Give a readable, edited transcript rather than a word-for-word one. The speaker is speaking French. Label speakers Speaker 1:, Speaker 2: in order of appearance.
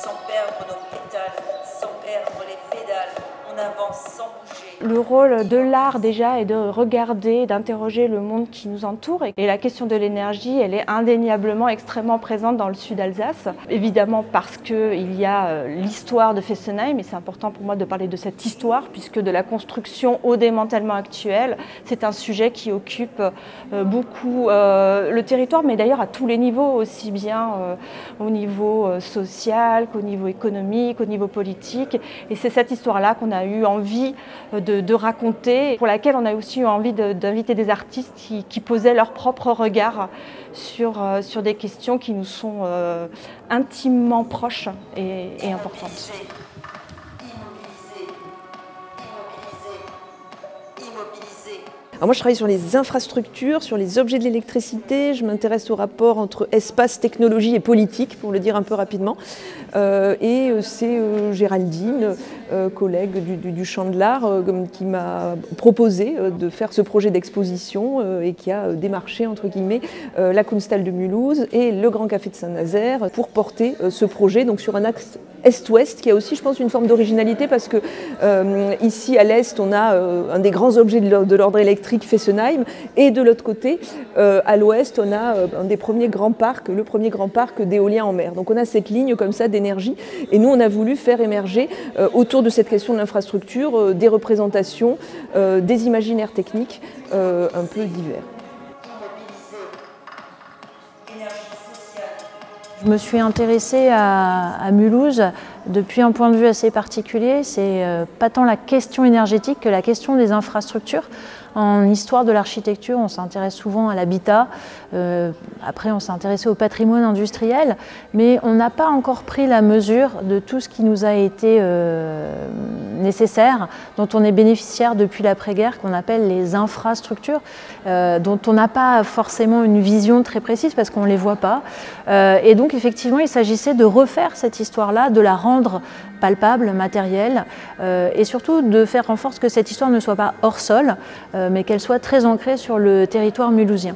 Speaker 1: sans perdre nos pétales, sans perdre les pédales, on avance sans bouger.
Speaker 2: Le rôle de l'art déjà est de regarder, d'interroger le monde qui nous entoure. Et la question de l'énergie, elle est indéniablement extrêmement présente dans le sud Alsace. Évidemment parce qu'il y a l'histoire de Fessenheim, et c'est important pour moi de parler de cette histoire, puisque de la construction au démantèlement actuel, c'est un sujet qui occupe beaucoup le territoire, mais d'ailleurs à tous les niveaux, aussi bien au niveau social qu'au niveau économique, au niveau politique. Et c'est cette histoire-là qu'on a eu envie de raconter, pour laquelle on a aussi eu envie d'inviter des artistes qui posaient leur propre regard sur des questions qui nous sont intimement proches et importantes.
Speaker 3: Alors moi, je travaille sur les infrastructures, sur les objets de l'électricité. Je m'intéresse au rapport entre espace, technologie et politique, pour le dire un peu rapidement. Et c'est Géraldine, collègue du champ de l'art, qui m'a proposé de faire ce projet d'exposition et qui a démarché, entre guillemets, la Kunsthal de Mulhouse et le Grand Café de Saint-Nazaire pour porter ce projet donc sur un axe est-ouest, qui a aussi, je pense, une forme d'originalité parce que ici, à l'est, on a un des grands objets de l'ordre électrique, Fessenheim, et de l'autre côté, à l'ouest, on a un des premiers grands parcs, le premier grand parc d'éolien en mer. Donc on a cette ligne comme ça d'énergie, et nous on a voulu faire émerger autour de cette question de l'infrastructure des représentations, des imaginaires techniques un peu divers.
Speaker 4: Je me suis intéressée à Mulhouse depuis un point de vue assez particulier. C'est pas tant la question énergétique que la question des infrastructures. En histoire de l'architecture, on s'intéresse souvent à l'habitat, après on s'est intéressé au patrimoine industriel, mais on n'a pas encore pris la mesure de tout ce qui nous a été nécessaire, dont on est bénéficiaire depuis l'après-guerre, qu'on appelle les infrastructures, dont on n'a pas forcément une vision très précise parce qu'on ne les voit pas. Et donc effectivement, il s'agissait de refaire cette histoire-là, de la rendre palpable, matérielle, et surtout de faire en sorte que cette histoire ne soit pas hors sol, mais qu'elle soit très ancrée sur le territoire mulhousien.